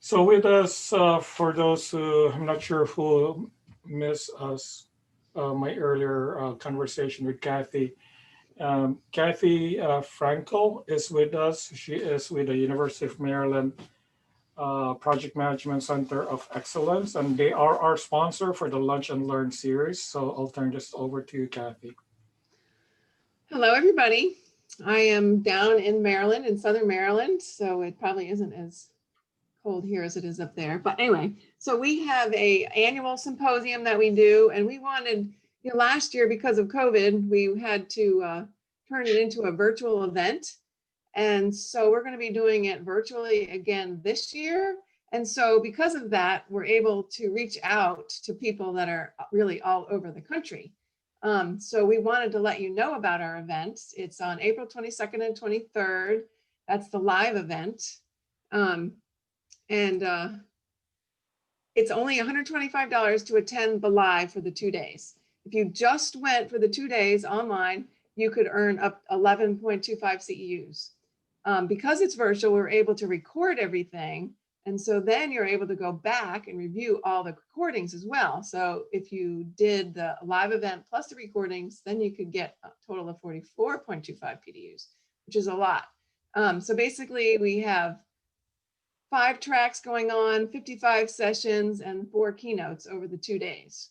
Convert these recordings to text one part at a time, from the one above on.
So with us, for those who I'm not sure who missed us, my earlier conversation with Kathy. Kathy Frankel is with us. She is with the University of Maryland Project Management Center of Excellence, and they are our sponsor for the Lunch and Learn series. So I'll turn this over to you, Kathy. Hello, everybody. I am down in Maryland, in Southern Maryland, so it probably isn't as cold here as it is up there. But anyway, so we have a annual symposium that we do, and we wanted, last year because of COVID, we had to turn it into a virtual event. And so we're going to be doing it virtually again this year. And so because of that, we're able to reach out to people that are really all over the country. So we wanted to let you know about our event. It's on April 22nd and 23rd. That's the live event. It's only $125 to attend the live for the 2 days. If you just went for the 2 days online, you could earn up 11.25 CEUs. Because it's virtual, we're able to record everything. And so then you're able to go back and review all the recordings as well. So if you did the live event plus the recordings, then you could get a total of 44.25 PDUs, which is a lot. So basically we have 5 tracks going on, 55 sessions, and 4 keynotes over the 2 days.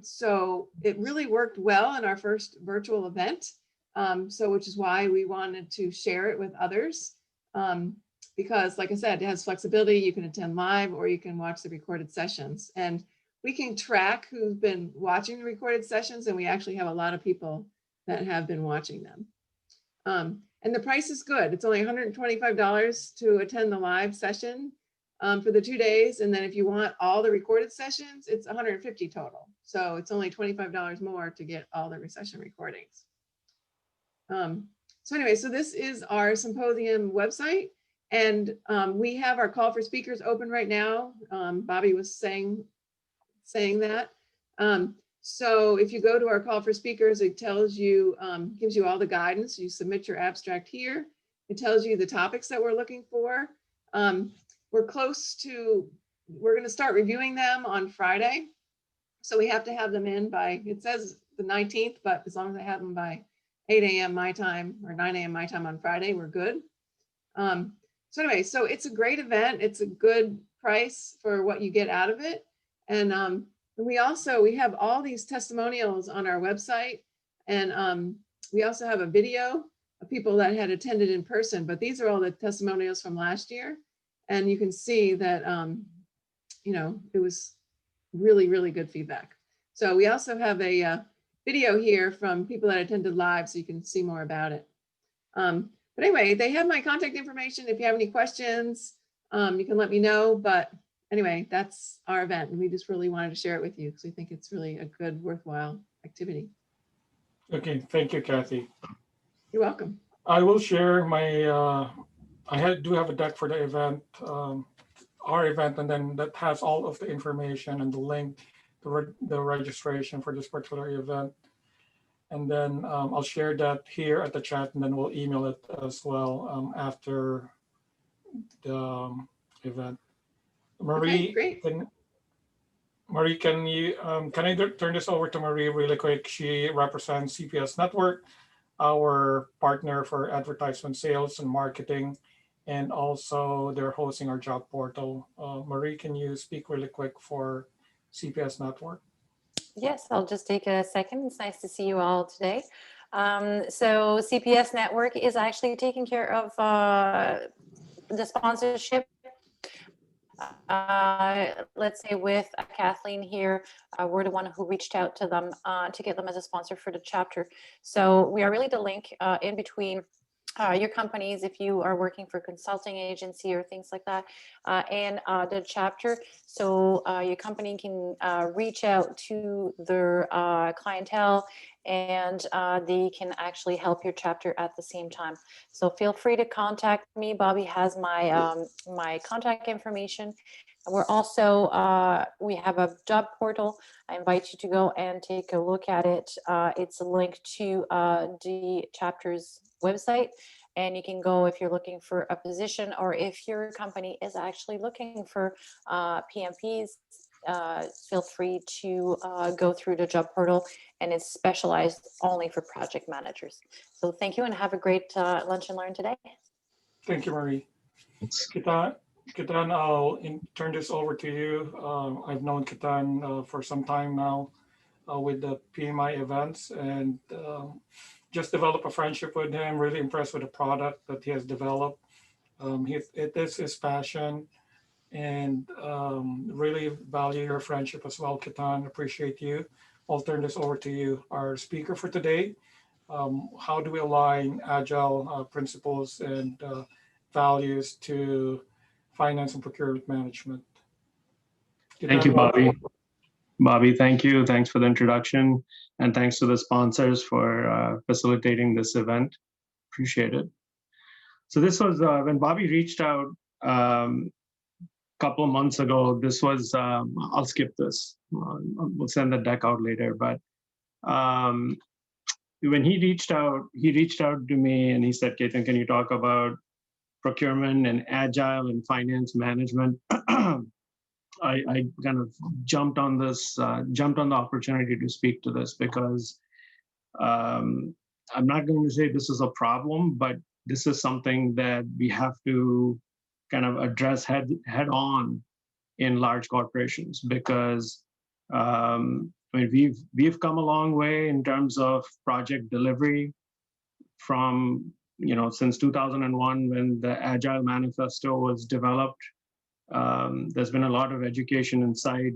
So it really worked well in our first virtual event. Which is why we wanted to share it with others. Because like I said, it has flexibility. You can attend live or you can watch the recorded sessions. And we can track who's been watching the recorded sessions, and we actually have a lot of people that have been watching them. And the price is good. It's only $125 to attend the live session for the 2 days. And then if you want all the recorded sessions, it's $150 total. So it's only $25 more to get all the session recordings. So anyway, so this is our symposium website, and we have our call for speakers open right now. Bobby was saying that. So if you go to our call for speakers, it tells you, gives you all the guidance. You submit your abstract here. It tells you the topics that we're looking for. We're going to start reviewing them on Friday. So we have to have them in by, it says the 19th, but as long as I have them by 8 a.m. my time or 9 a.m. my time on Friday, we're good. So anyway, so it's a great event. It's a good price for what you get out of it. And we have all these testimonials on our website. And we also have a video of people that had attended in person, but these are all the testimonials from last year. And you can see that, it was really, really good feedback. So we also have a video here from people that attended live, so you can see more about it. But anyway, they have my contact information. If you have any questions, you can let me know. But anyway, that's our event, and we just really wanted to share it with you because we think it's really a good, worthwhile activity. Okay, thank you, Kathy. You're welcome. I will share my, do have a deck for the event, our event, and then that has all of the information and the link, the registration for this particular event. And then I'll share that here at the chat, and then we'll email it as well after the event. Marie, okay, great. Can you can I turn this over to Marie really quick? She represents CPS Network, our partner for advertisement sales and marketing, and also they're hosting our job portal. Marie, can you speak really quick for CPS Network? Yes, I'll just take a second. It's nice to see you all today. So CPS Network is actually taking care of the sponsorship. Let's say with Kathleen here, we're the one who reached out to them to get them as a sponsor for the chapter. So we are really the link in between your companies, if you are working for a consulting agency or things like that, and the chapter. So your company can reach out to their clientele, and they can actually help your chapter at the same time. So feel free to contact me. Bobby has my my contact information. And we're also, we have a job portal. I invite you to go and take a look at it. It's a link to the chapter's website, and you can go if you're looking for a position, or if your company is actually looking for PMPs, feel free to go through the job portal, and it's specialized only for project managers. So thank you, and have a great lunch and learn today. Thank you, Marie. Thanks. Ketan, I'll turn this over to you. I've known Ketan for some time now with the PMI events, and just developed a friendship with him. Really impressed with the product that he has developed. It is his passion, and really value your friendship as well, Ketan. Appreciate you. I'll turn this over to you, our speaker for today. How do we align agile principles and values to finance and procurement management? Thank you, Bobby. Bobby, thank you. Thanks for the introduction, and thanks to the sponsors for facilitating this event. Appreciate it. So this was when Bobby reached out a couple of months ago. This was, I'll skip this. We'll send the deck out later. But when he reached out to me and he said, Ketan, can you talk about procurement and agile and finance management? I kind of jumped on the opportunity to speak to this, because I'm not going to say this is a problem, but this is something that we have to kind of address head on in large corporations, because I mean, we've come a long way in terms of project delivery from, since 2001 when the Agile Manifesto was developed. There's been a lot of education inside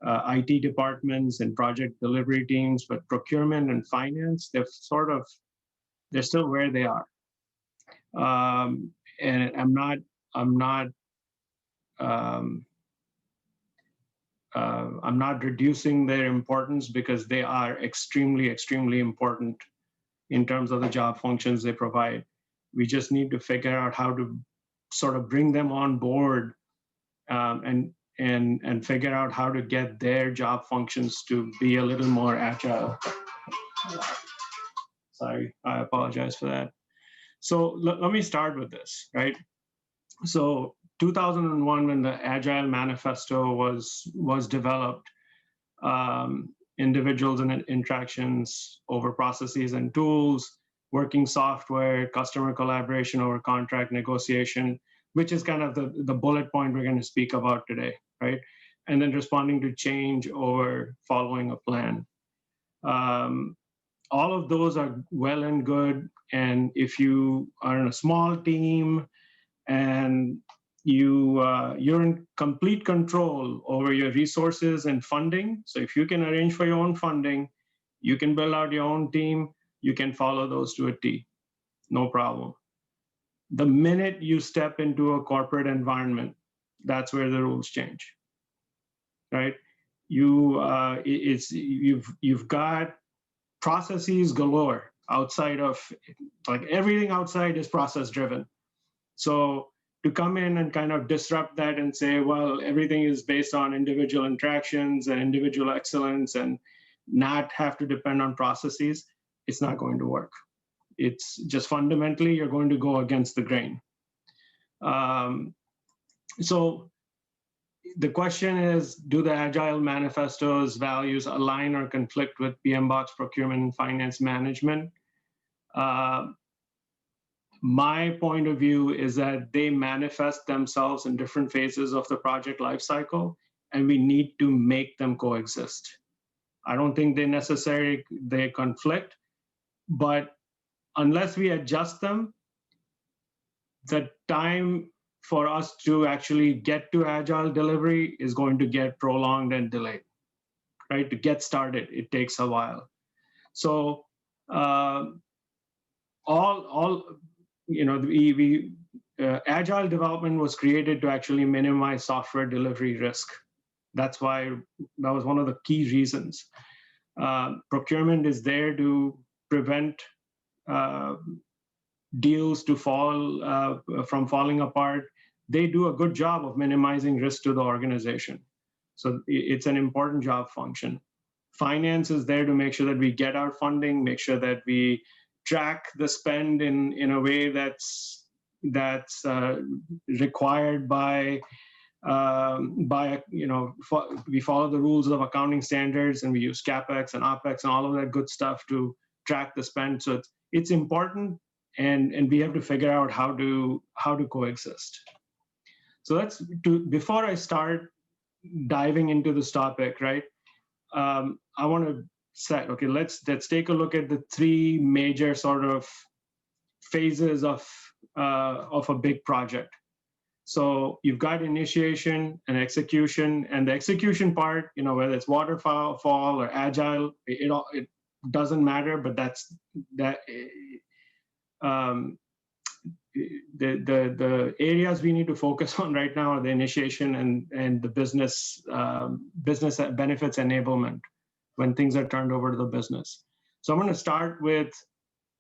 IT departments and project delivery teams, but procurement and finance, they're still where they are. And I'm not reducing their importance, because they are extremely, extremely important in terms of the job functions they provide. We just need to figure out how to sort of bring them on board, and figure out how to get their job functions to be a little more agile. Sorry, I apologize for that. So let me start with this, right? So 2001, when the Agile Manifesto was developed, individuals and interactions over processes and tools, working software, customer collaboration over contract negotiation, which is kind of the bullet point we're going to speak about today, right? And then responding to change over following a plan. All of those are well and good. And if you are in a small team and you're in complete control over your resources and funding, so if you can arrange for your own funding, you can build out your own team, you can follow those to a T, no problem. The minute you step into a corporate environment, that's where the rules change, right? You've got processes galore outside of, like, everything outside is process driven. So to come in and kind of disrupt that and say, well, everything is based on individual interactions and individual excellence and not have to depend on processes, it's not going to work. It's just fundamentally, you're going to go against the grain. So the question is, do the Agile Manifesto's values align or conflict with PMBok's procurement and finance management? My point of view is that they manifest themselves in different phases of the project lifecycle, and we need to make them coexist. I don't think they conflict, but unless we adjust them, the time for us to actually get to agile delivery is going to get prolonged and delayed, right? To get started, it takes a while. So agile development was created to actually minimize software delivery risk. That was one of the key reasons. Procurement is there to prevent deals from falling apart. They do a good job of minimizing risk to the organization. So it's an important job function. Finance is there to make sure that we get our funding, make sure that we track the spend in a way that's required by we follow the rules of accounting standards, and we use CapEx and OpEx and all of that good stuff to track the spend. So it's important, and we have to figure out how to coexist. So before I start diving into this topic, right? I want to set, okay, let's take a look at the three major sort of phases of a big project. So you've got initiation and execution, and the execution part, whether it's waterfall or agile, it doesn't matter, but the areas we need to focus on right now are the initiation and the business benefits enablement when things are turned over to the business. So I'm going to start with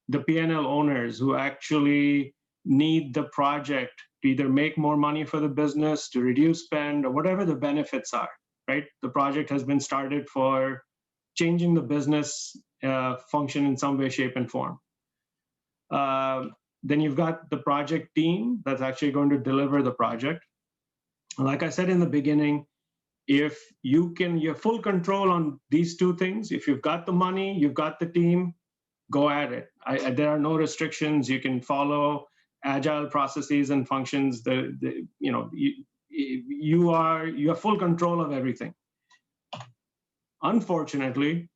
the P&L owners who actually need the project to either make more money for the business, to reduce spend, or whatever the benefits are, right? The project has been started for changing the business function in some way, shape, and form. Then you've got the project team that's actually going to deliver the project. Like I said in the beginning, if you have full control on these two things, if you've got the money, you've got the team, go at it. There are no restrictions. You can follow agile processes and functions. You have full control of everything. Unfortunately,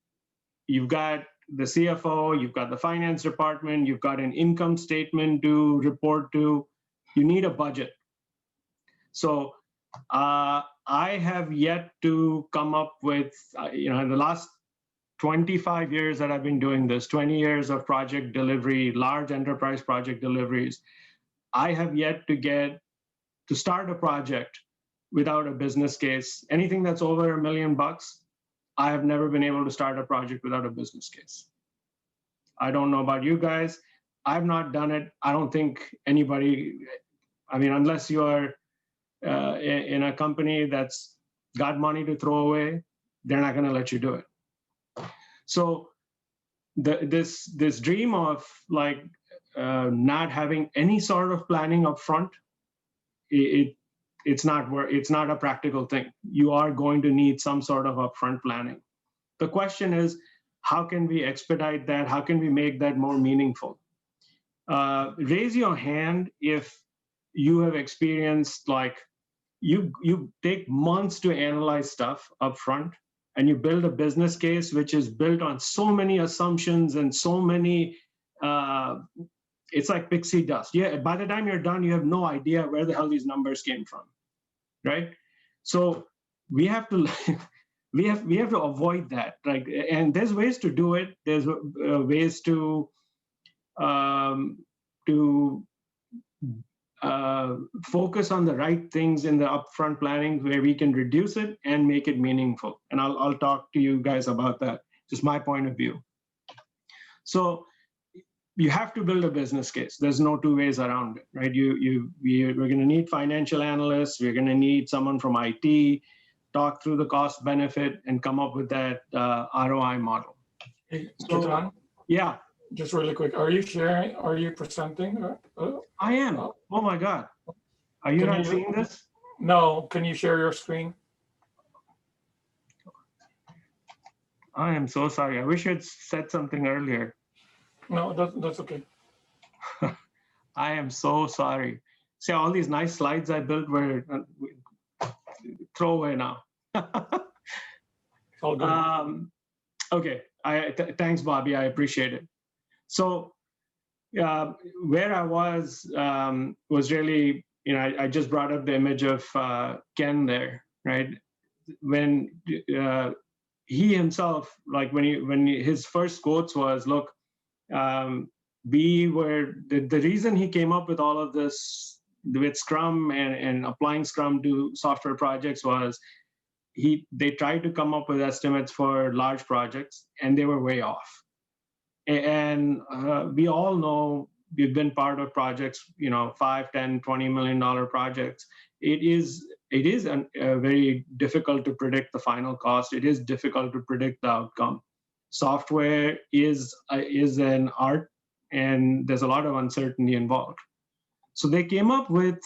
you've got the CFO, you've got the finance department, you've got an income statement to report to. You need a budget. So I have yet to come up with, in the last 25 years that I've been doing this, 20 years of project delivery, large enterprise project deliveries, I have yet to start a project without a business case. Anything that's over $1 million, I have never been able to start a project without a business case. I don't know about you guys. I've not done it. I don't think anybody, unless you are in a company that's got money to throw away, they're not going to let you do it. So this dream of not having any sort of planning up front, it's not a practical thing. You are going to need some sort of upfront planning. The question is, how can we expedite that? How can we make that more meaningful? Raise your hand if you have experienced you take months to analyze stuff up front, and you build a business case which is built on so many assumptions and so many, it's like pixie dust. Yeah, by the time you're done, you have no idea where the hell these numbers came from, right? So we have to we have to avoid that, right? And there's ways to do it. There's ways to focus on the right things in the upfront planning where we can reduce it and make it meaningful. And I'll talk to you guys about that, just my point of view. So you have to build a business case. There's no two ways around it, right? We're going to need financial analysts. We're going to need someone from IT, talk through the cost benefit, and come up with that ROI model. Hey, Ketan, yeah. just really quick, are you sharing? Are you presenting? I am. Oh my God. Are you not seeing this? No. Can you share your screen? I am so sorry. I wish you'd said something earlier. No, that's okay. I am so sorry. See, all these nice slides I built were throwaway now. All good. Okay. Thanks, Bobby. I appreciate it. So where I was really, I just brought up the image of Ken there, right? When he himself, when his first quotes was, look, the reason he came up with all of this with Scrum and applying Scrum to software projects was they tried to come up with estimates for large projects and they were way off. And we all know, we've been part of projects, $5, $10, $20 million projects. It is very difficult to predict the final cost. It is difficult to predict the outcome. Software is an art, and there's a lot of uncertainty involved. So they came up with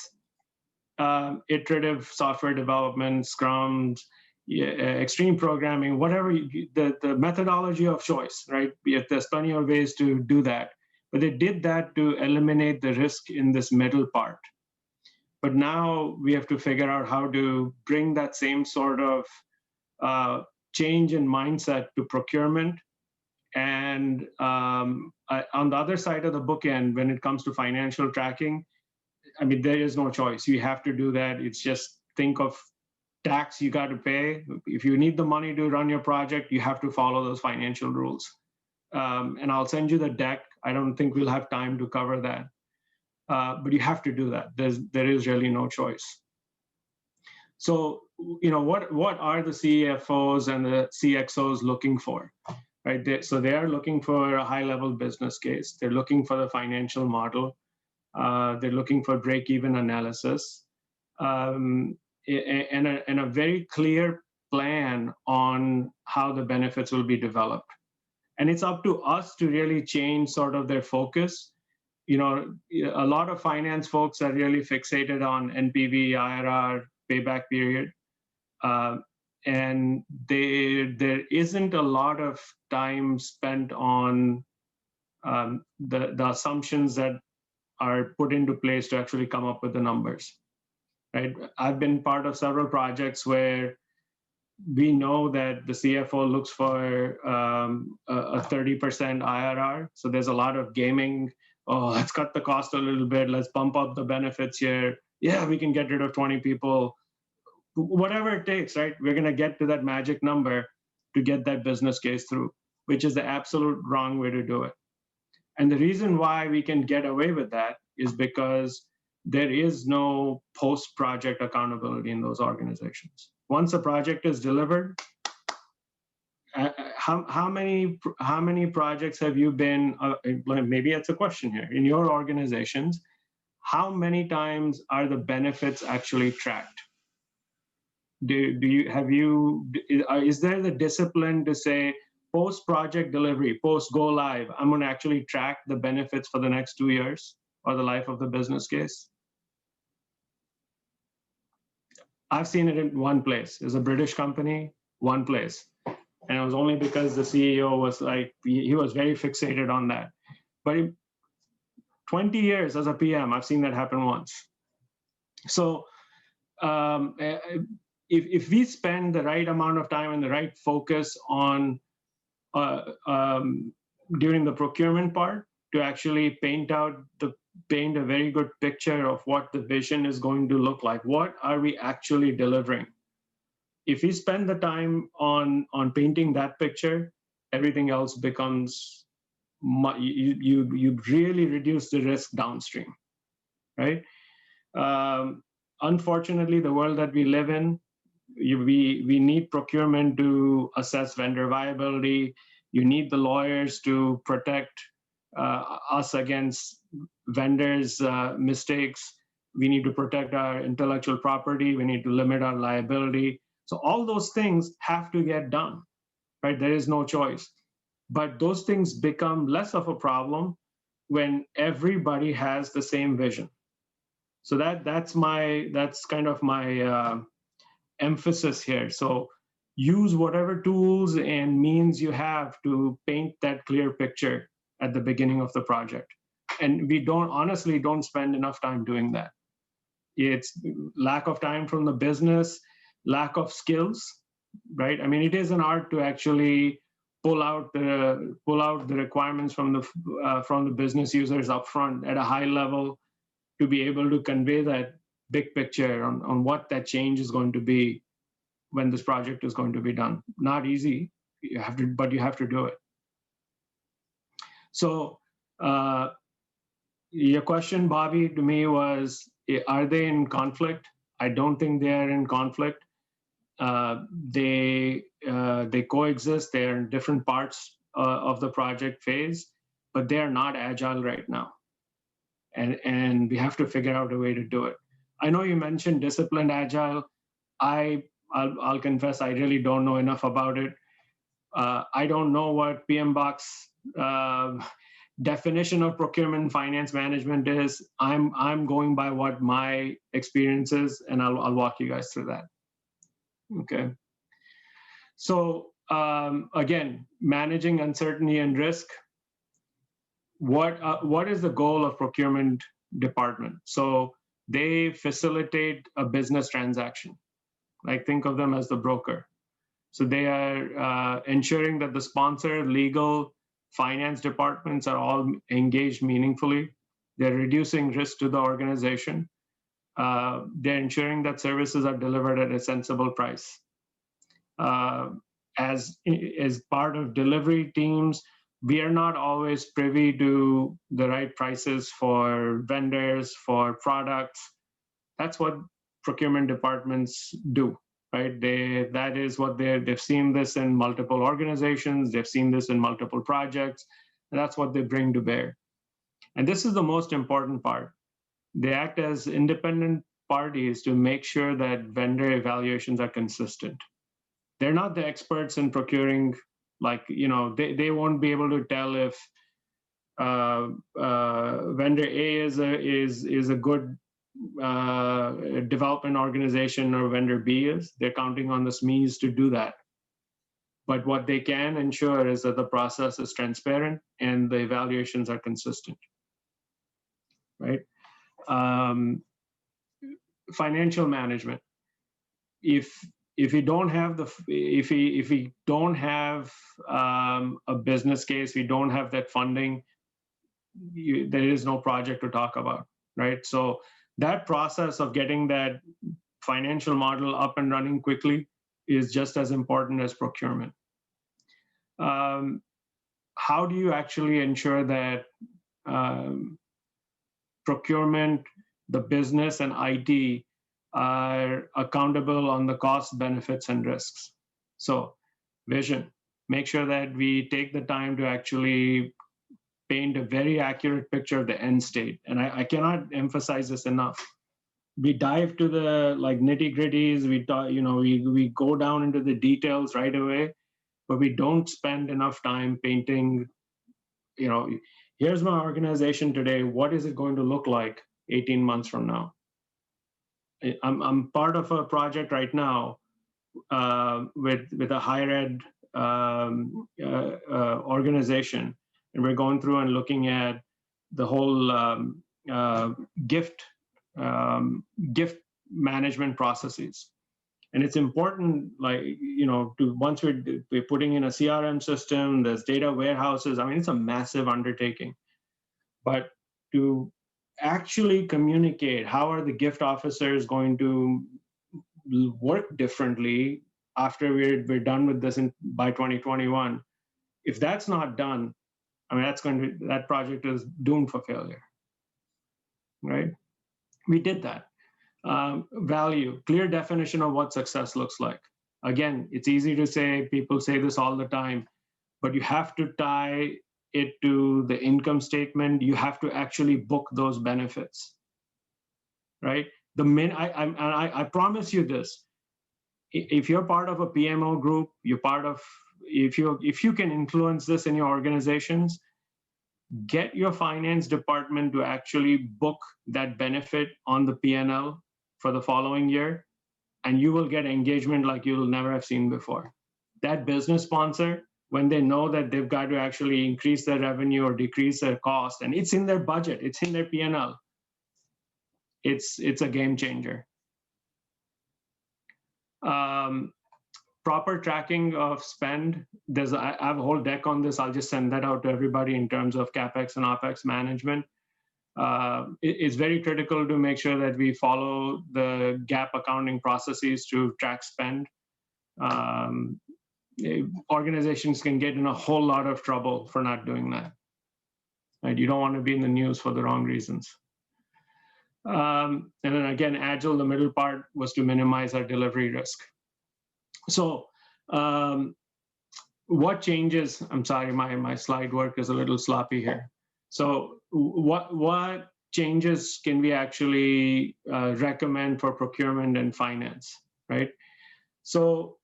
iterative software development, Scrum, extreme programming, whatever, the methodology of choice, right? There's plenty of ways to do that. But they did that to eliminate the risk in this middle part. But now we have to figure out how to bring that same sort of change in mindset to procurement. And on the other side of the bookend, when it comes to financial tracking, I mean, there is no choice. You have to do that. It's just think of tax you got to pay. If you need the money to run your project, you have to follow those financial rules. And I'll send you the deck. I don't think we'll have time to cover that. But you have to do that. There is really no choice. So, what are the CFOs and the CXOs looking for, right? So they are looking for a high-level business case. They're looking for the financial model. They're looking for break-even analysis, and a very clear plan on how the benefits will be developed. And it's up to us to really change sort of their focus. A lot of finance folks are really fixated on NPV, IRR, payback period. And there isn't a lot of time spent on the assumptions that are put into place to actually come up with the numbers, right? I've been part of several projects where we know that the CFO looks for a 30% IRR. So there's a lot of gaming. Oh, let's cut the cost a little bit. Let's bump up the benefits here. Yeah, we can get rid of 20 people. Whatever it takes, right? We're going to get to that magic number to get that business case through, which is the absolute wrong way to do it. And the reason why we can get away with that is because there is no post-project accountability in those organizations. Once a project is delivered, how many projects have you been, maybe it's a question here, in your organizations, how many times are the benefits actually tracked? Is there the discipline to say, post-project delivery, post-go live, I'm going to actually track the benefits for the next 2 years or the life of the business case? I've seen it in one place. It's a British company, one place. And it was only because the CEO was like, he was very fixated on that. But in 20 years as a PM, I've seen that happen once. So if we spend the right amount of time and the right focus on during the procurement part to actually paint a very good picture of what the vision is going to look like. What are we actually delivering? If we spend the time on painting that picture, everything else becomes, you really reduce the risk downstream, right? Unfortunately, the world that we live in, we need procurement to assess vendor viability. You need the lawyers to protect us against vendors' mistakes. We need to protect our intellectual property. We need to limit our liability. So all those things have to get done, right? There is no choice. But those things become less of a problem when everybody has the same vision. So that's kind of my emphasis here. So use whatever tools and means you have to paint that clear picture at the beginning of the project. And we honestly don't spend enough time doing that. It's lack of time from the business, lack of skills, right? I mean, it is an art to actually pull out the requirements from the business users upfront at a high level to be able to convey that big picture on what that change is going to be when this project is going to be done. Not easy, but you have to do it. So your question, Bobby, to me was, are they in conflict? I don't think they are in conflict. They coexist. They're in different parts of the project phase, but they are not agile right now. And we have to figure out a way to do it. I know you mentioned disciplined agile. I'll confess, I really don't know enough about it. I don't know what PMBok's definition of procurement and finance management is, I'm going by what my experience is, and I'll walk you guys through that. Okay. So again, managing uncertainty and risk. What is the goal of procurement department? So they facilitate a business transaction. Like, think of them as the broker. So they are ensuring that the sponsor, legal, finance departments are all engaged meaningfully. They're reducing risk to the organization. They're ensuring that services are delivered at a sensible price. As part of delivery teams, we are not always privy to the right prices for vendors, for products. That's what procurement departments do, right? That is what they've seen this in multiple organizations, they've seen this in multiple projects, and that's what they bring to bear. And this is the most important part. They act as independent parties to make sure that vendor evaluations are consistent. They're not the experts in procuring, like, they won't be able to tell if vendor A is a good development organization or vendor B is. They're counting on the SMEs to do that. But what they can ensure is that the process is transparent and the evaluations are consistent, right? Financial management. If we don't have if we don't have a business case, we don't have that funding, there is no project to talk about, right? So that process of getting that financial model up and running quickly is just as important as procurement. How do you actually ensure that procurement, the business, and IT are accountable on the costs, benefits, and risks? So vision, make sure that we take the time to actually paint a very accurate picture of the end state. And I cannot emphasize this enough. We dive to the nitty gritties. We go down into the details right away, but we don't spend enough time painting, here's my organization today. What is it going to look like 18 months from now? I'm part of a project right now with a higher ed organization, and we're going through and looking at the whole gift management processes. And it's important, to once we're putting in a CRM system, there's data warehouses. I mean, it's a massive undertaking. But to actually communicate how are the gift officers going to work differently after we're done with this by 2021, if that's not done, I mean, that project is doomed for failure, right? We did that. Value, clear definition of what success looks like. Again, it's easy to say, people say this all the time, but you have to tie it to the income statement. You have to actually book those benefits, right? I promise you this, if you're part of a PMO group, if you can influence this in your organizations, get your finance department to actually book that benefit on the P&L for the following year, and you will get engagement like you'll never have seen before. That business sponsor, when they know that they've got to actually increase their revenue or decrease their cost, and it's in their budget, it's in their P&L, it's a game changer. Proper tracking of spend. I have a whole deck on this. I'll just send that out to everybody in terms of CapEx and OpEx management. It's very critical to make sure that we follow the GAAP accounting processes to track spend. Organizations can get in a whole lot of trouble for not doing that. Right? You don't want to be in the news for the wrong reasons. And then again, Agile, the middle part, was to minimize our delivery risk. So what changes? I'm sorry, my slide work is a little sloppy here. So what changes can we actually recommend for procurement and finance, right? So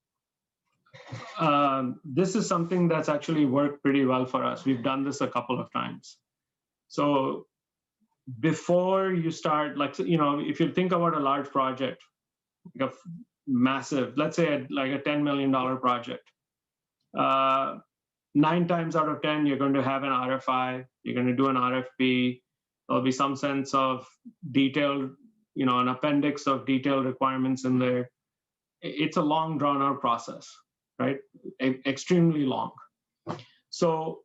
this is something that's actually worked pretty well for us. We've done this a couple of times. So before you start, like, if you think about a large project, like a massive, let's say like a $10 million project, 9 times out of 10, you're going to have an RFI, you're going to do an RFP, there'll be some sense of detailed, an appendix of detailed requirements in there. It's a long drawn out process, right? Extremely long. So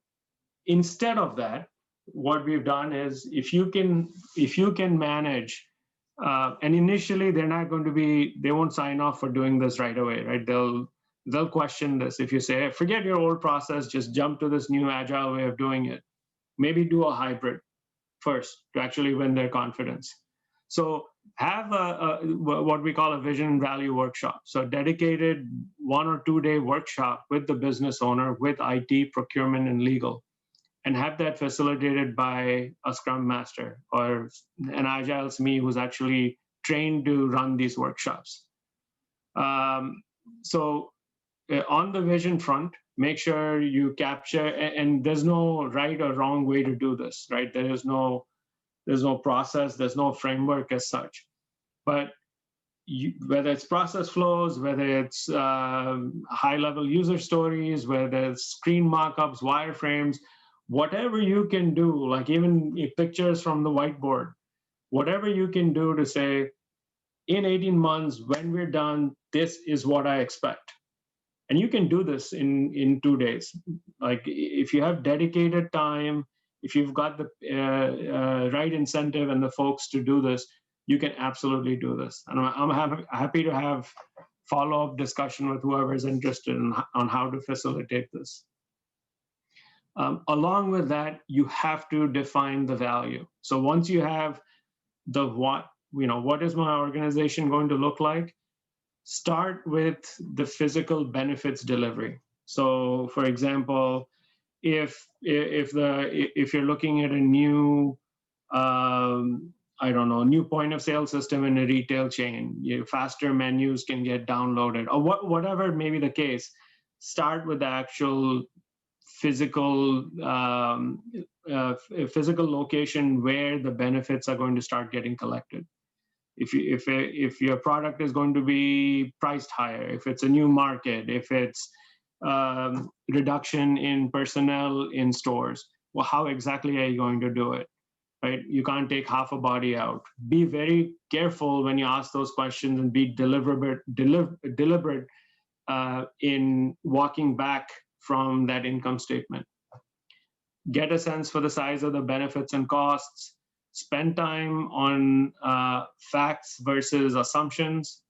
instead of that, what we've done is if you can manage, and initially they won't sign off for doing this right away, right? They'll question this. If you say, forget your old process, just jump to this new agile way of doing it, maybe do a hybrid first to actually win their confidence. So have what we call a vision and value workshop. So a dedicated 1 or 2 day workshop with the business owner, with IT, procurement, and legal, and have that facilitated by a Scrum Master or an Agile SME who's actually trained to run these workshops. So on the vision front, make sure you capture, and there's no right or wrong way to do this, right? There's no process, there's no framework as such. But whether it's process flows, whether it's high-level user stories, whether it's screen mockups, wireframes, whatever you can do, like even pictures from the whiteboard, whatever you can do to say, in 18 months, when we're done, this is what I expect. And you can do this in 2 days. Like if you have dedicated time, if you've got the right incentive and the folks to do this, you can absolutely do this. And I'm happy to have follow-up discussion with whoever's interested on how to facilitate this. Along with that, you have to define the value. So once you have the what is my organization going to look like, start with the physical benefits delivery. So for example, if you're looking at a new new point of sale system in a retail chain, faster menus can get downloaded, or whatever may be the case, start with the actual physical location where the benefits are going to start getting collected. If your product is going to be priced higher, if it's a new market, if it's reduction in personnel in stores, well, how exactly are you going to do it? Right? You can't take half a body out. Be very careful when you ask those questions and be deliberate in walking back from that income statement. Get a sense for the size of the benefits and costs. Spend time on facts versus assumptions.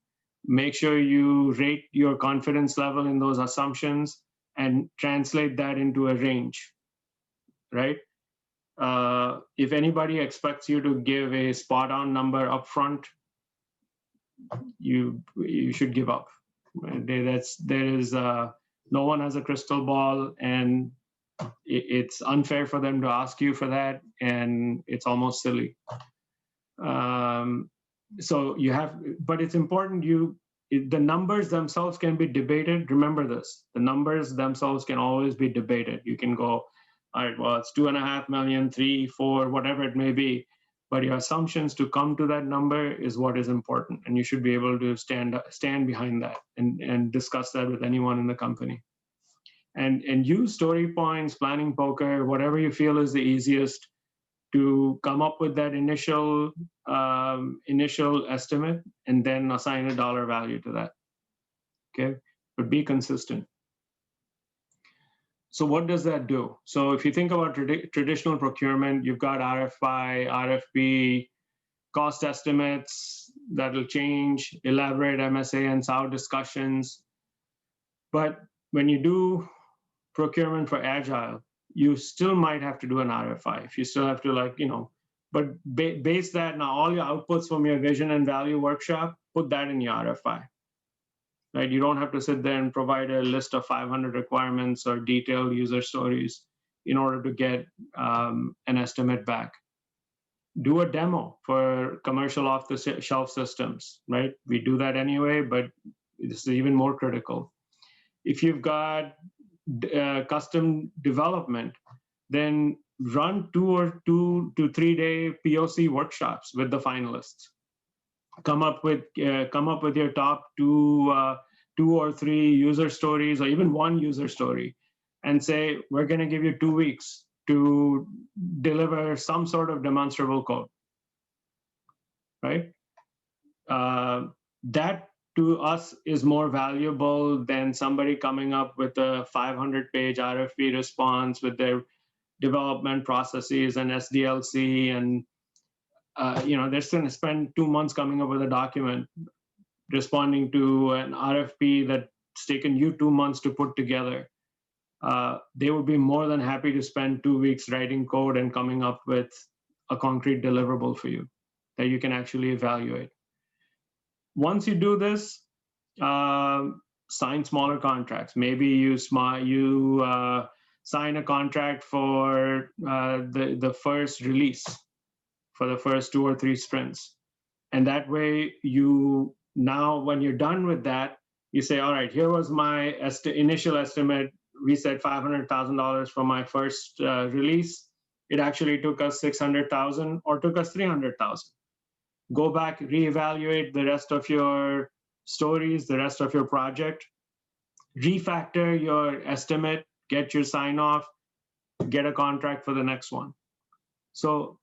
Make sure you rate your confidence level in those assumptions and translate that into a range, right? If anybody expects you to give a spot-on number upfront, you should give up. No one has a crystal ball, and it's unfair for them to ask you for that, and it's almost silly. So but it's important the numbers themselves can be debated. Remember this, the numbers themselves can always be debated. You can go, all right, well, it's 2.5 million, 3, 4, whatever it may be, but your assumptions to come to that number is what is important, and you should be able to stand behind that and discuss that with anyone in the company. And use story points, planning poker, whatever you feel is the easiest to come up with that initial estimate, and then assign a dollar value to that. Okay, but be consistent. So what does that do? So if you think about traditional procurement, you've got RFI, RFP, cost estimates that'll change, elaborate MSA and SAO discussions. But when you do procurement for Agile, you still might have to do an RFI. If you still have to but base that now, all your outputs from your vision and value workshop, put that in your RFI. Right? You don't have to sit there and provide a list of 500 requirements or detailed user stories in order to get an estimate back. Do a demo for commercial off-the-shelf systems, right? We do that anyway, but this is even more critical. If you've got custom development, then run 2 to 3 day POC workshops with the finalists. Come up with your top two or three user stories, or even one user story, and say, we're going to give you 2 weeks to deliver some sort of demonstrable code, right? That to us is more valuable than somebody coming up with a 500-page RFP response with their development processes and SDLC, and they're going to spend 2 months coming up with a document responding to an RFP that's taken you 2 months to put together. They would be more than happy to spend 2 weeks writing code and coming up with a concrete deliverable for you that you can actually evaluate. Once you do this, sign smaller contracts. Maybe you sign a contract for the first release, for the first 2 or 3 sprints. And that way, now when you're done with that, you say, all right, here was my initial estimate. We said $500,000 for my first release. It actually took us $600,000 or took us $300,000. Go back, reevaluate the rest of your stories, the rest of your project, refactor your estimate, get your sign off, get a contract for the next one. So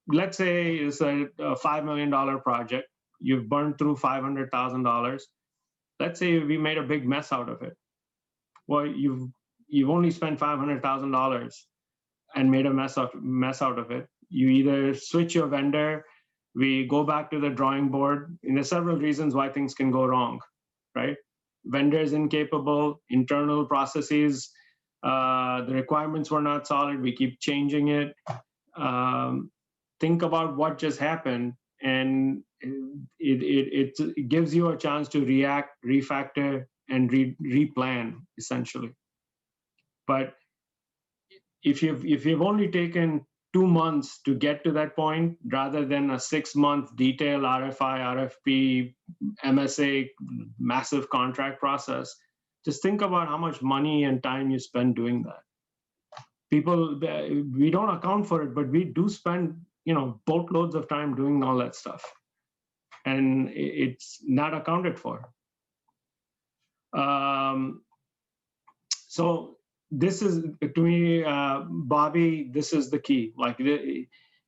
let's say it's a $5 million project. You've burned through $500,000. Let's say we made a big mess out of it. Well, you've only spent $500,000 and made a mess out of it. You either switch your vendor, we go back to the drawing board, and there's several reasons why things can go wrong, right? Vendor is incapable, internal processes, the requirements were not solid, we keep changing it. Think about what just happened, and it gives you a chance to react, refactor, and replan, essentially. But if you've only taken 2 months to get to that point, rather than a 6-month detailed RFI, RFP, MSA, massive contract process, just think about how much money and time you spend doing that. People, we don't account for it, but we do spend, boatloads of time doing all that stuff, and it's not accounted for. So this is, to me, Bobby, this is the key. Like,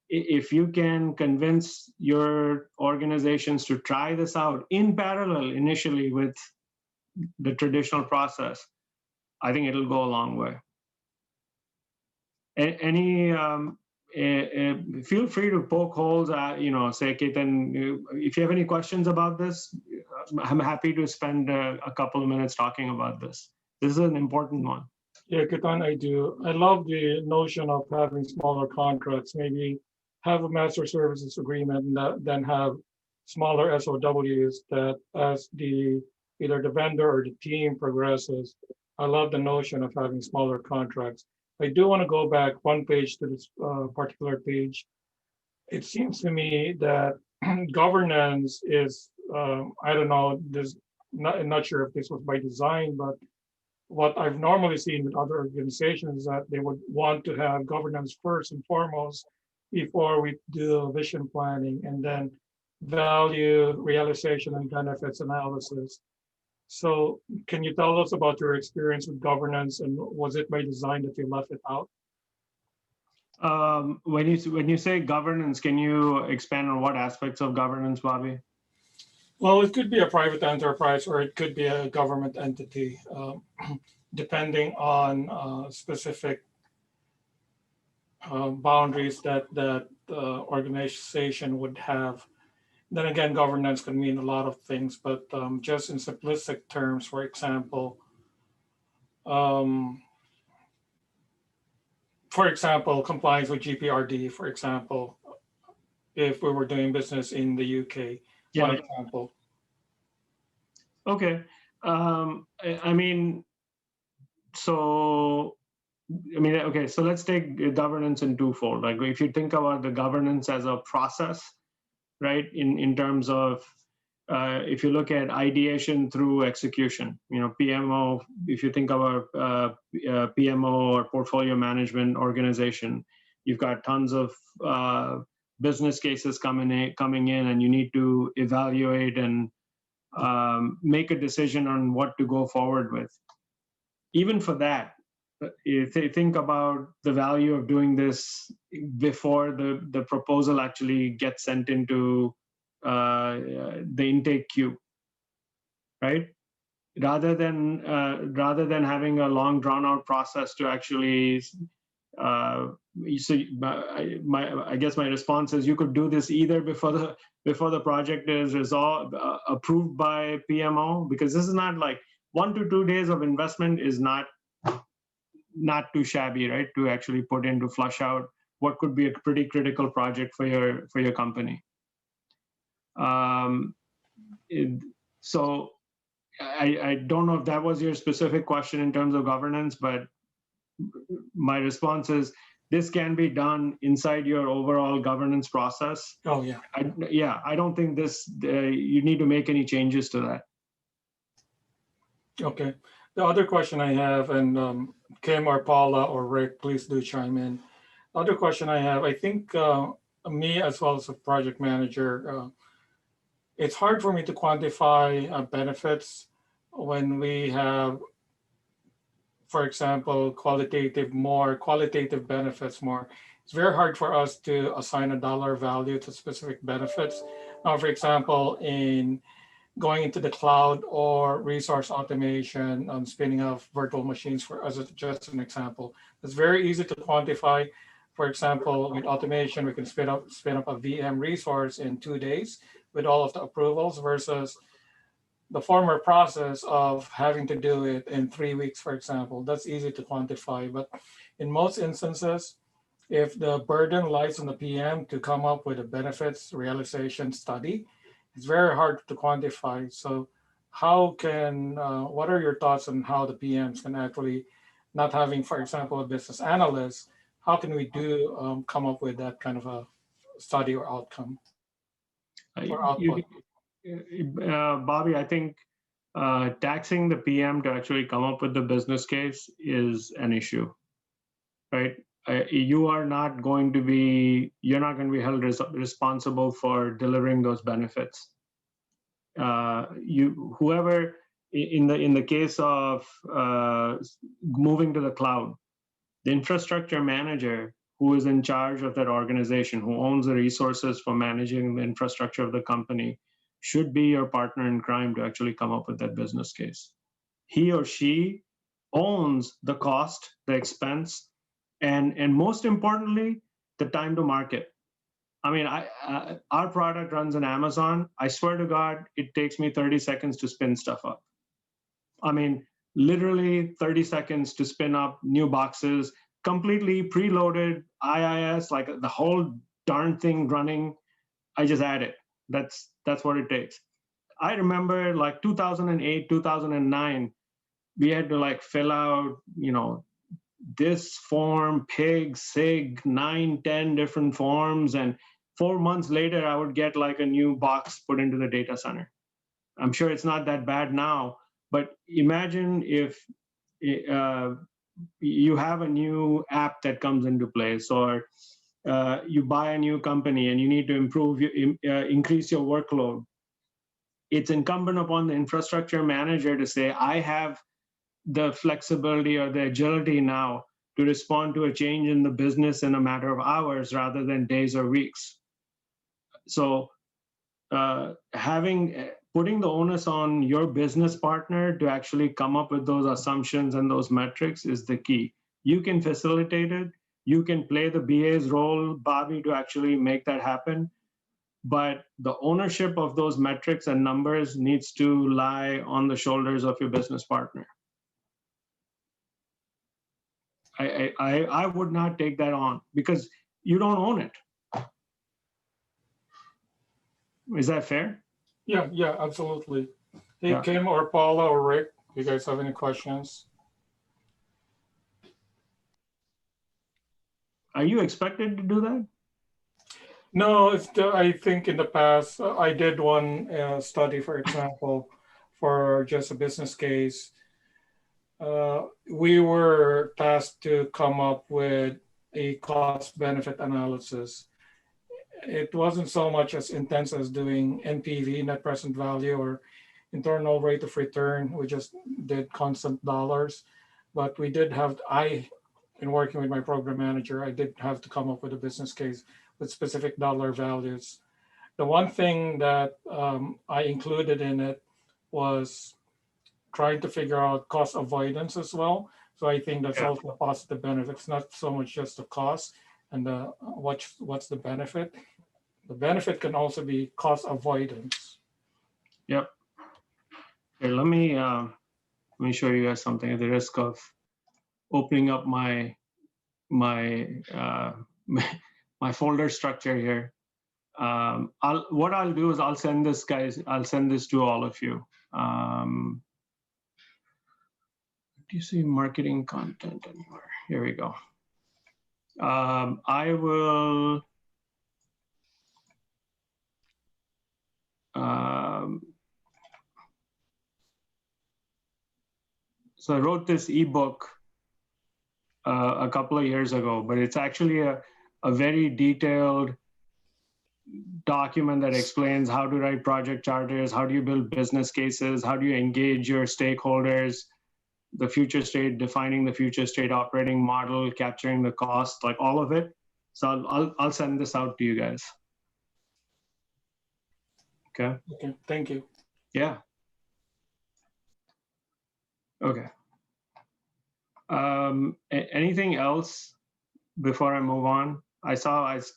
if you can convince your organizations to try this out in parallel initially with the traditional process, I think it'll go a long way. Feel free to poke holes at, say, Ketan, if you have any questions about this, I'm happy to spend a couple of minutes talking about this. This is an important one. Yeah, Ketan, I do. I love the notion of having smaller contracts, maybe have a master services agreement and then have smaller SOWs that as either the vendor or the team progresses. I love the notion of having smaller contracts. I do want to go back one page to this particular page. It seems to me that governance is, I don't know, I'm not sure if this was by design, but what I've normally seen with other organizations is that they would want to have governance first and foremost before we do vision planning, and then value realization and benefits analysis. So can you tell us about your experience with governance, and was it by design that you left it out? When you say governance, can you expand on what aspects of governance, Bobby? Well, it could be a private enterprise or it could be a government entity, depending on specific boundaries that the organization would have. Then again, governance can mean a lot of things, but just in simplistic terms, for example, compliance with GPRD, for example, if we were doing business in the UK, Yeah. one example. Okay. Okay, so let's take governance in twofold. Like, if you think about the governance as a process, right, in terms of if you look at ideation through execution, PMO, if you think about PMO or portfolio management organization, you've got tons of business cases coming in, and you need to evaluate and make a decision on what to go forward with. Even for that, if they think about the value of doing this before the proposal actually gets sent into the intake queue, right? Rather than having a long drawn out process to actually, I guess my response is you could do this either before the project is resolved, approved by PMO, because this is not like 1 to 2 days of investment is not too shabby, right? To actually put in to flush out what could be a pretty critical project for your company. So I don't know if that was your specific question in terms of governance, but my response is this can be done inside your overall governance process. Oh, yeah. I don't think you need to make any changes to that. Okay. The other question I have, and Kim or Paula or Rick, please do chime in. The other question I have, I think me as well as a project manager, it's hard for me to quantify benefits when we have, for example, qualitative benefits more. It's very hard for us to assign a dollar value to specific benefits. Now, for example, in going into the cloud or resource automation, spinning up virtual machines, just an example. It's very easy to quantify. For example, with automation, we can spin up a VM resource in 2 days with all of the approvals versus the former process of having to do it in 3 weeks, for example. That's easy to quantify. But in most instances, if the burden lies on the PM to come up with a benefits realization study, it's very hard to quantify. So what are your thoughts on how the PMs can actually, not having, for example, a business analyst, how can we come up with that kind of a study or outcome or output? Bobby, I think taxing the PM to actually come up with the business case is an issue, right? You're not going to be held responsible for delivering those benefits. Whoever, in the case of moving to the cloud, the infrastructure manager who is in charge of that organization, who owns the resources for managing the infrastructure of the company, should be your partner in crime to actually come up with that business case. He or she owns the cost, the expense, and most importantly, the time to market. I mean, our product runs on Amazon. I swear to God, it takes me 30 seconds to spin stuff up. I mean, literally 30 seconds to spin up new boxes, completely preloaded IIS, like the whole darn thing running. I just add it. That's what it takes. I remember like 2008, 2009, we had to like fill out, this form, PIG, SIG, 9, 10 different forms. And 4 months later, I would get like a new box put into the data center. I'm sure it's not that bad now, but imagine if you have a new app that comes into place, or you buy a new company and you need to increase your workload. It's incumbent upon the infrastructure manager to say, I have the flexibility or the agility now to respond to a change in the business in a matter of hours rather than days or weeks. So putting the onus on your business partner to actually come up with those assumptions and those metrics is the key. You can facilitate it. You can play the BA's role, Bobby, to actually make that happen. But the ownership of those metrics and numbers needs to lie on the shoulders of your business partner. I would not take that on because you don't own it. Is that fair? Yeah, absolutely. Hey, Yeah. Kim or Paula or Rick, you guys have any questions? Are you expected to do that? No, I think in the past, I did one study, for example, for just a business case. We were tasked to come up with a cost benefit analysis. It wasn't so much as intense as doing NPV, net present value, or internal rate of return. We just did constant dollars, but we did have, in working with my program manager, I did have to come up with a business case with specific dollar values. The one thing that I included in it was trying to figure out cost avoidance as well. So I think that's Yeah. also a positive benefit. It's not so much just the cost and what's the benefit. The benefit can also be cost avoidance. Yep. Here, let me show you guys something at the risk of opening up my my folder structure here. What I'll do is I'll send this to all of you. Do you see marketing content anywhere? Here we go. I will. So I wrote this ebook a couple of years ago, but it's actually a very detailed document that explains how to write project charters, how do you build business cases, how do you engage your stakeholders, the future state, defining the future state operating model, capturing the cost, like all of it. So I'll send this out to you guys. Okay. Okay, thank you. Yeah. Okay. Anything else before I move on?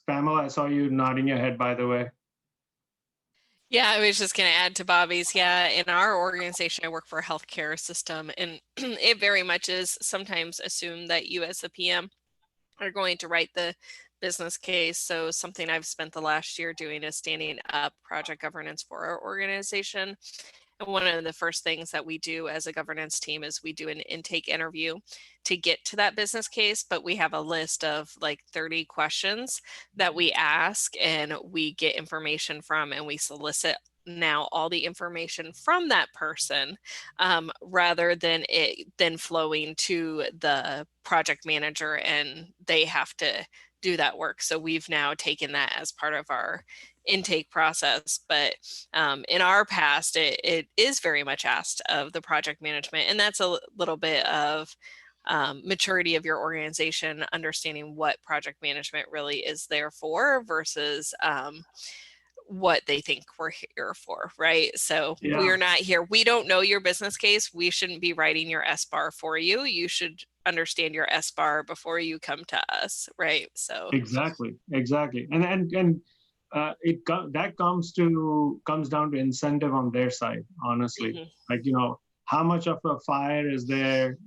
Pamela, I saw you nodding your head, by the way. Yeah, I was just going to add to Bobby's. Yeah, in our organization, I work for a healthcare system, and it very much is sometimes assumed that you as the PM are going to write the business case. So something I've spent the last year doing is standing up project governance for our organization. And one of the first things that we do as a governance team is we do an intake interview to get to that business case, but we have a list of like 30 questions that we ask and we get information from, and we solicit now all the information from that person rather than it then flowing to the project manager and they have to do that work. So we've now taken that as part of our intake process, but in our past it is very much asked of the project management, and that's a little bit of maturity of your organization, understanding what project management really is there for versus what they think we're here for, right? So Yeah. We're not here, we don't know your business case, we shouldn't be writing your SBAR for you, you should understand your SBAR before you come to us, right? So Exactly, and that comes down to incentive on their side, honestly. Like, how much of a fire is there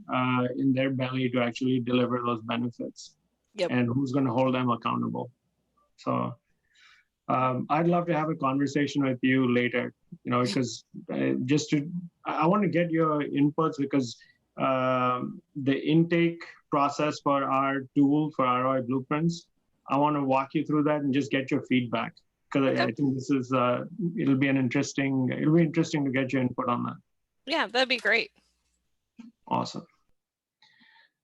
in their belly to actually deliver those benefits? Yep. And who's going to hold them accountable? So I'd love to have a conversation with you later, because I want to get your inputs, because the intake process for our tool for ROI blueprints, I want to walk you through that and just get your feedback, because Okay. I think this is it'll be interesting to get your input on that. Yeah, that'd be great. Awesome.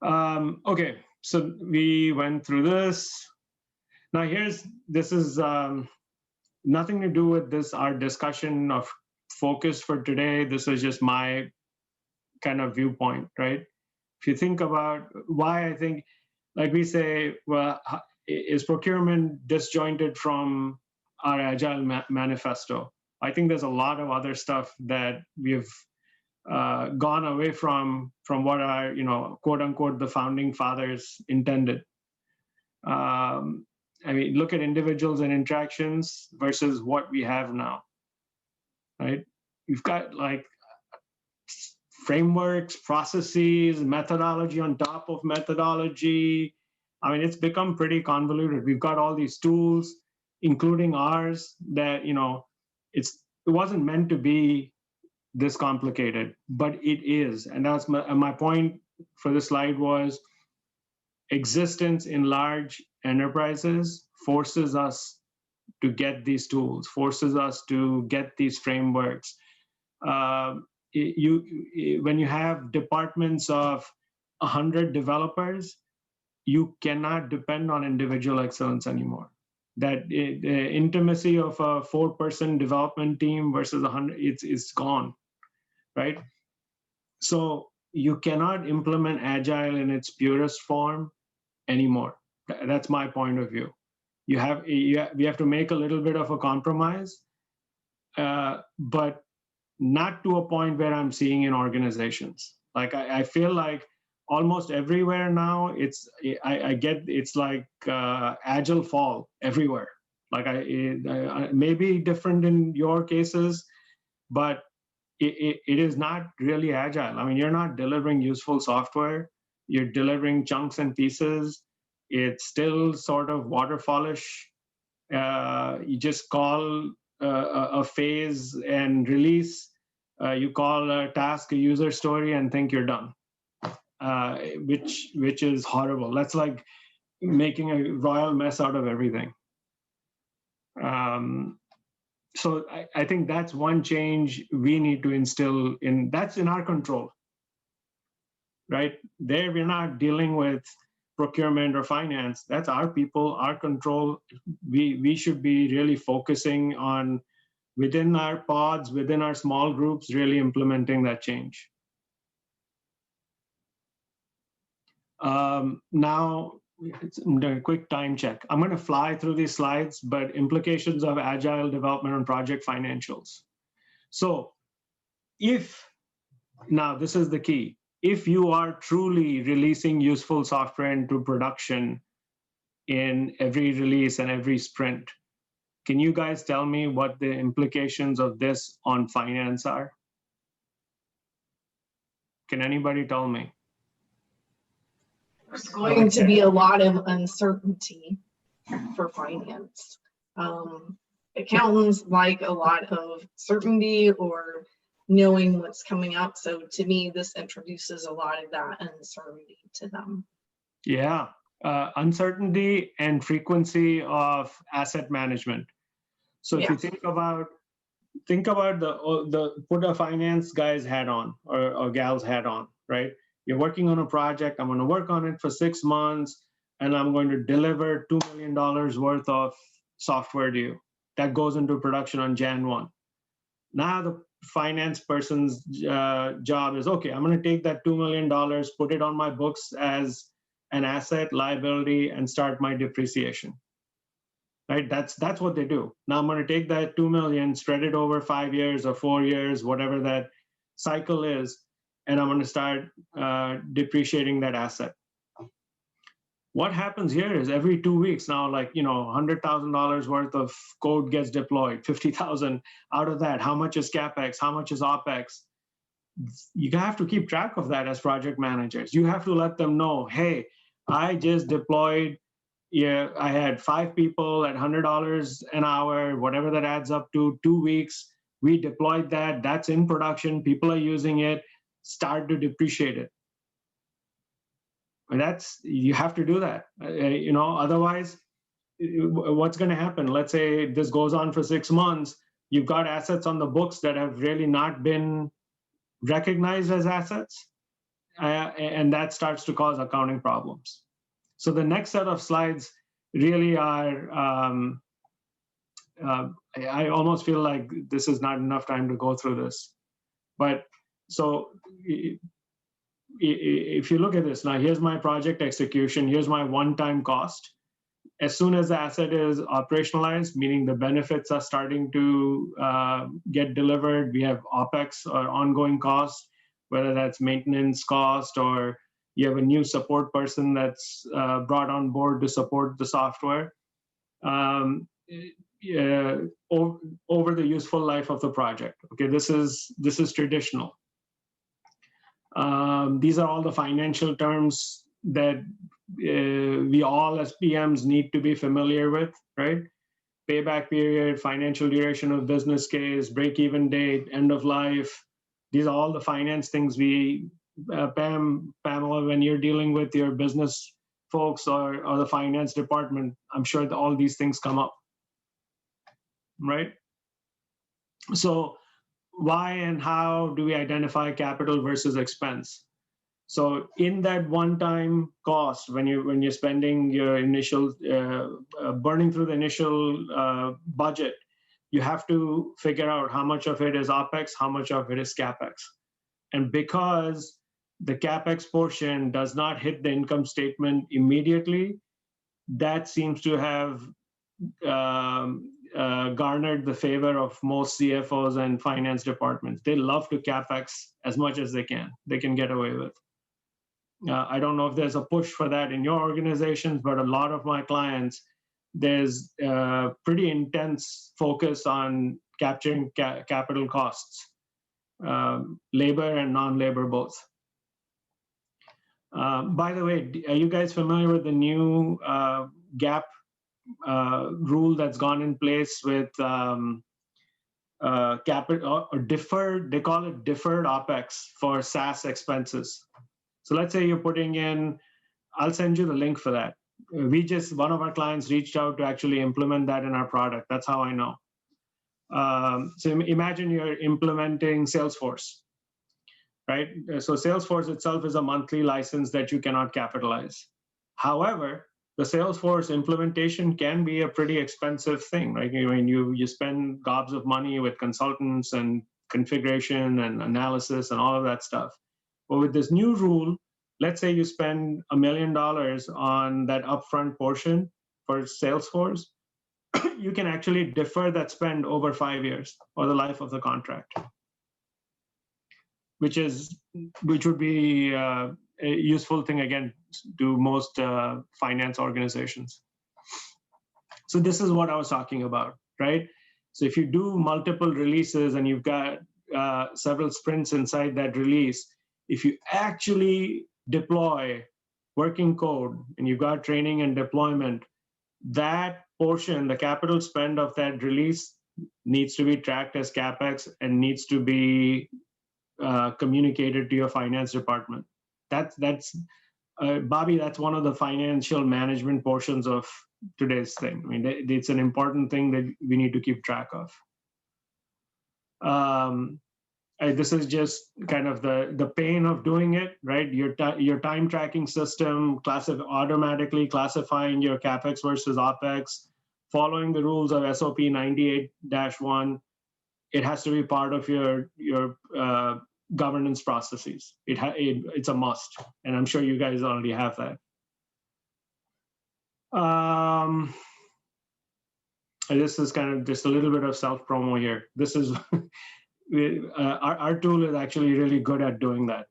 Okay, so we went through this. Now this is nothing to do with our discussion of focus for today. This is just my kind of viewpoint, right? If you think about why I think, like we say, well, is procurement disjointed from our Agile Manifesto? I think there's a lot of other stuff that we've gone away from what our, quote unquote, the founding fathers intended. I mean, look at individuals and interactions versus what we have now, right? You've got like frameworks, processes, methodology on top of methodology. I mean, it's become pretty convoluted. We've got all these tools, including ours, that, it wasn't meant to be this complicated, but it is. And that's my point for the slide was existence in large enterprises forces us to get these tools, forces us to get these frameworks. When you have departments of 100 developers, you cannot depend on individual excellence anymore. That the intimacy of a 4-person development team versus 100, it's gone, right? So you cannot implement Agile in its purest form anymore. That's my point of view. We have to make a little bit of a compromise, but not to a point where I'm seeing in organizations. Like I feel like almost everywhere now, I get it's like Agile fall everywhere. Like I maybe different in your cases, but it is not really Agile. I mean, you're not delivering useful software. You're delivering chunks and pieces. It's still sort of waterfallish. You just call a phase and release. You call a task a user story and think you're done, which is horrible. That's like making a royal mess out of everything. So I think that's one change we need to instill in. That's in our control, right? There, we're not dealing with procurement or finance. That's our people, our control. We should be really focusing on within our pods, within our small groups, really implementing that change. Now, I'm doing a quick time check. I'm going to fly through these slides, but implications of Agile development on project financials. So now this is the key. If you are truly releasing useful software into production in every release and every sprint, can you guys tell me what the implications of this on finance are? Can anybody tell me? There's going to be a lot of uncertainty for finance. Accountants like a lot of certainty or knowing what's coming up. So to me, this introduces a lot of that uncertainty to them. Yeah, uncertainty and frequency of asset management. So if you think about the put a finance guy's hat on or gal's hat on, right? You're working on a project. I'm going to work on it for 6 months, and I'm going to deliver $2 million worth of software to you. That goes into production on Jan 1. Now the finance person's job is, okay, I'm going to take that $2 million, put it on my books as an asset, liability, and start my depreciation. Right? That's what they do. Now I'm going to take that 2 million, spread it over 5 years or 4 years, whatever that cycle is, and I'm going to start depreciating that asset. What happens here is every 2 weeks now, like, $100,000 worth of code gets deployed, 50,000 out of that. How much is CapEx? How much is OpEx? You have to keep track of that as project managers. You have to let them know, hey, I just deployed, I had 5 people at $100 an hour, whatever that adds up to, 2 weeks. We deployed that. That's in production. People are using it. Start to depreciate it. You have to do that. Otherwise, what's going to happen? Let's say this goes on for 6 months. You've got assets on the books that have really not been recognized as assets, and that starts to cause accounting problems. So the next set of slides really are, I almost feel like this is not enough time to go through this. But so if you look at this, now here's my project execution, here's my one-time cost. As soon as the asset is operationalized, meaning the benefits are starting to get delivered, we have OpEx or ongoing costs, whether that's maintenance cost or you have a new support person that's brought on board to support the software. Over the useful life of the project. Okay, this is traditional. These are all the financial terms that we all as PMs need to be familiar with, right? Payback period, financial duration of business case, break-even date, end of life. These are all the finance things Pamela, when you're dealing with your business folks or the finance department, I'm sure that all these things come up. right? So why and how do we identify capital versus expense? So in that one-time cost, when you're spending your initial burning through the initial budget, you have to figure out how much of it is OpEx, how much of it is CapEx. And because the CapEx portion does not hit the income statement immediately, that seems to have garnered the favor of most CFOs and finance departments. They love to CapEx as much as they can get away with. I don't know if there's a push for that in your organizations, but a lot of my clients, there's pretty intense focus on capturing capital costs, labor and non-labor both. By the way, are you guys familiar with the new GAAP rule that's gone in place with capital or deferred? They call it deferred OpEx for SaaS expenses. So let's say you're putting in, I'll send you the link for that. One of our clients reached out to actually implement that in our product. That's how I know. So imagine you're implementing Salesforce, right? So Salesforce itself is a monthly license that you cannot capitalize. However, the Salesforce implementation can be a pretty expensive thing, right? You spend gobs of money with consultants and configuration and analysis and all of that stuff. But with this new rule, let's say you spend $1 million on that upfront portion for Salesforce, you can actually defer that spend over 5 years or the life of the contract, which would be a useful thing, again, to most finance organizations. So this is what I was talking about, right? So if you do multiple releases and you've got several sprints inside that release, if you actually deploy working code and you've got training and deployment, that portion, the capital spend of that release, needs to be tracked as CapEx and needs to be communicated to your finance department. That's Bobby, that's one of the financial management portions of today's thing. I mean, it's an important thing that we need to keep track of. This is just kind of the pain of doing it, right? Your time tracking system automatically classifying your CapEx versus OpEx, following the rules of SOP 98-1. It has to be part of your governance processes. It's a must, and I'm sure you guys already have that. This is kind of just a little bit of self-promo here. This is our tool is actually really good at doing that,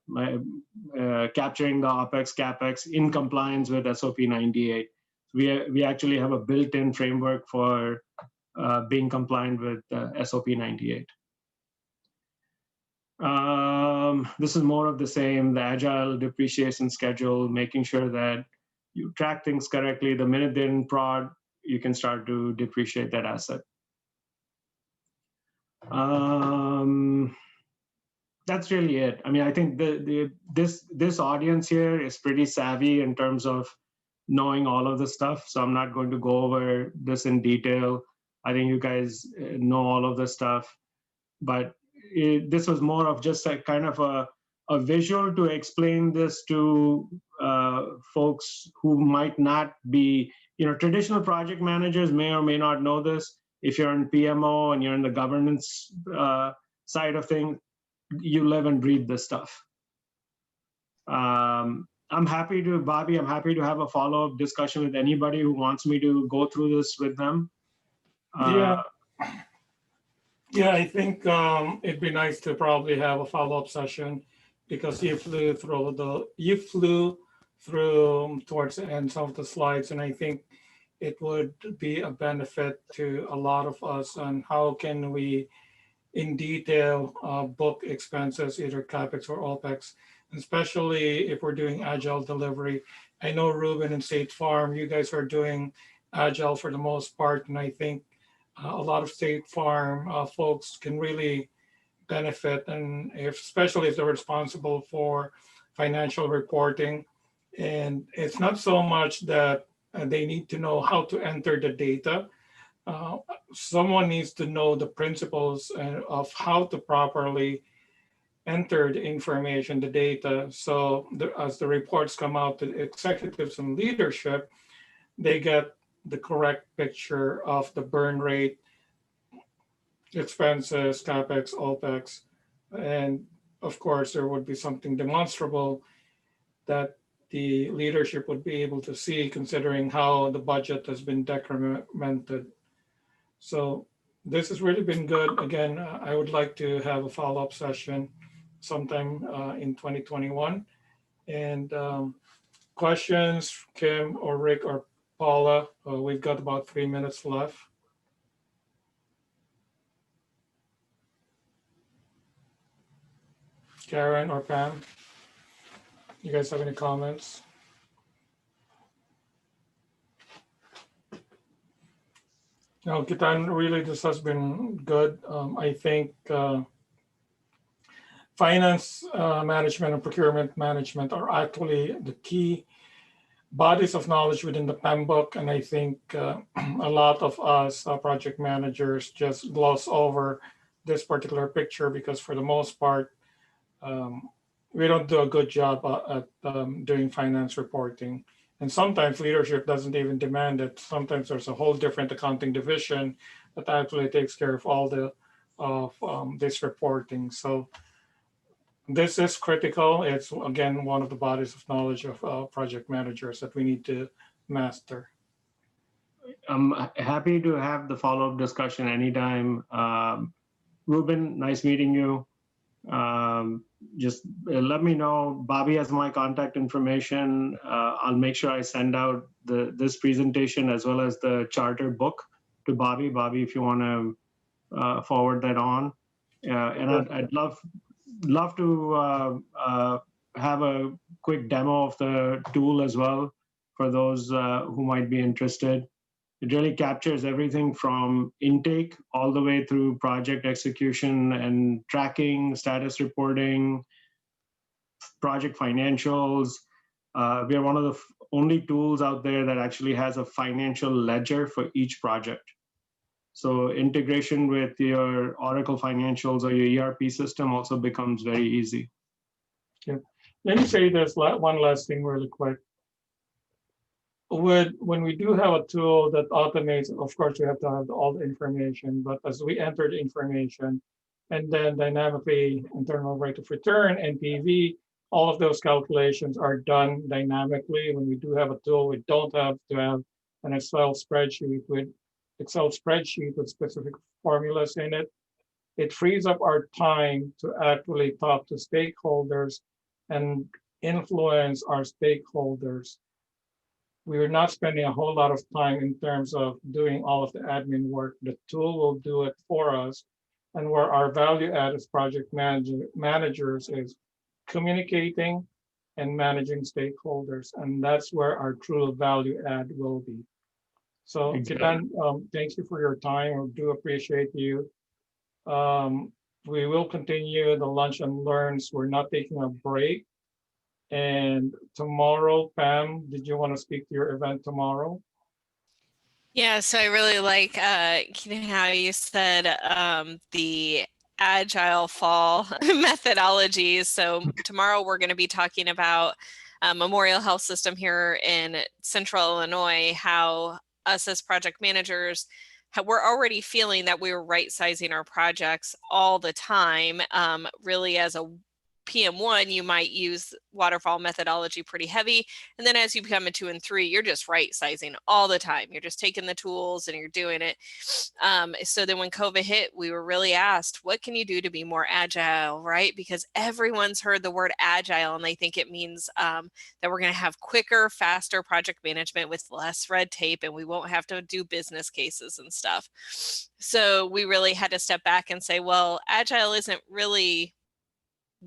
capturing the OpEx, CapEx in compliance with SOP 98. We actually have a built-in framework for being compliant with SOP 98. This is more of the same, the agile depreciation schedule, making sure that you track things correctly. The minute they're in prod, you can start to depreciate that asset. That's really it. I mean, I think this audience here is pretty savvy in terms of knowing all of the stuff. So I'm not going to go over this in detail. I think you guys know all of the stuff, but this was more of just a kind of a visual to explain this to folks who might not be, traditional project managers may or may not know this. If you're in PMO and you're in the governance side of things, you live and breathe this stuff. I'm happy to, Bobby, I'm happy to have a follow-up discussion with anybody who wants me to go through this with them. Yeah, I think it'd be nice to probably have a follow-up session, because you flew through towards the end of the slides, and I think it would be a benefit to a lot of us on how can we in detail book expenses, either CapEx or OpEx, especially if we're doing agile delivery. I know Ruben and State Farm, you guys are doing agile for the most part, and I think a lot of State Farm folks can really benefit, and especially if they're responsible for financial reporting. And it's not so much that they need to know how to enter the data, someone needs to know the principles of how to properly enter the information, the data. So as the reports come out to executives and leadership, they get the correct picture of the burn rate, expenses, capex, opex, and of course there would be something demonstrable that the leadership would be able to see, considering how the budget has been decremented. So this has really been good. Again, I would like to have a follow-up session sometime in 2021. And questions, Kim or Rick or Paula, we've got about 3 minutes left. Karen or Pam, you guys have any comments? No, Ketan, really, this has been good. I think finance management and procurement management are actually the key bodies of knowledge within the PMBok. And I think a lot of us project managers just gloss over this particular picture because for the most part, we don't do a good job at doing finance reporting. And sometimes leadership doesn't even demand it. Sometimes there's a whole different accounting division that actually takes care of all this reporting. So this is critical. It's again one of the bodies of knowledge of project managers that we need to master. I'm happy to have the follow-up discussion anytime. Ruben, nice meeting you. Just let me know. Bobby has my contact information. I'll make sure I send out this presentation as well as the charter book to Bobby. Bobby, if you want to forward that on. And I'd love to have a quick demo of the tool as well for those who might be interested. It really captures everything from intake all the way through project execution and tracking, status reporting, project financials. We are one of the only tools out there that actually has a financial ledger for each project. So integration with your Oracle financials or your ERP system also becomes very easy. Yeah. Let me say this one last thing really quick. When we do have a tool that automates, of course, we have to have all the information, but as we enter the information and then dynamically internal rate of return, NPV, all of those calculations are done dynamically. When we do have a tool, we don't have to have an Excel spreadsheet with specific formulas in it. It frees up our time to actually talk to stakeholders and influence our stakeholders. We are not spending a whole lot of time in terms of doing all of the admin work. The tool will do it for us. And where our value add as project managers is communicating and managing stakeholders. And that's where our true value add will be. So Ketan, thank you for your time. I do appreciate you. We will continue the lunch and learns. We're not taking a break. And tomorrow, Pam, did you want to speak to your event tomorrow? Yeah, so I really like how you said the agile fall methodologies. So tomorrow we're going to be talking about Memorial Health System here in Central Illinois, how us as project managers, we're already feeling that we're right-sizing our projects all the time. Really, as a PM1, you might use waterfall methodology pretty heavy. And then as you become a 2 and 3, you're just right sizing all the time. You're just taking the tools and you're doing it. So then when COVID hit, we were really asked, what can you do to be more agile, right? Because everyone's heard the word agile and they think it means that we're going to have quicker, faster project management with less red tape and we won't have to do business cases and stuff. So we really had to step back and say, well, agile isn't really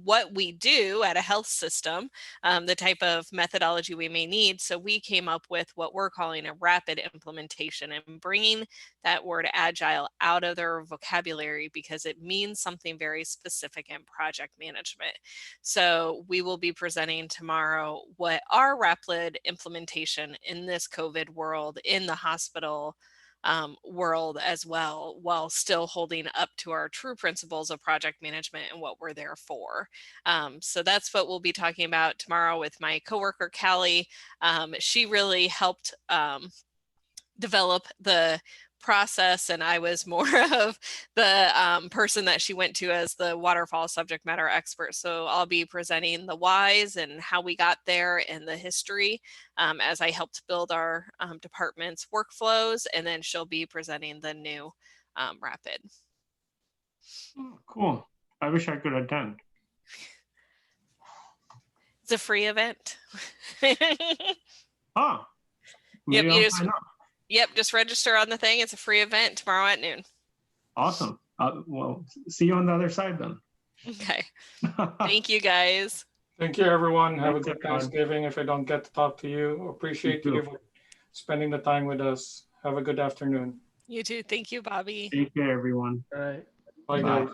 what we do at a health system, the type of methodology we may need. So we came up with what we're calling a rapid implementation and bringing that word agile out of their vocabulary because it means something very specific in project management. So we will be presenting tomorrow what our rapid implementation in this COVID world in the hospital world as well, while still holding up to our true principles of project management and what we're there for. So that's what we'll be talking about tomorrow with my coworker, Callie. She really helped develop the process, and I was more of the person that she went to as the waterfall subject matter expert. So I'll be presenting the whys and how we got there and the history as I helped build our department's workflows, and then she'll be presenting the new rapid. Cool. I wish I could attend. It's a free event. Ah, Yep, maybe you I'll just sign up. Yep, just register on the thing. It's a free event tomorrow at noon. Awesome. Well, see you on the other side then. Okay. Thank you, guys. Thank you, everyone. Have a Thanks, good everyone. Thanksgiving. If I don't get to talk to you, appreciate You too. you for spending the time with us. Have a good afternoon. You too. Thank you, Bobby. Take care, everyone. All right. Bye. Bye, guys.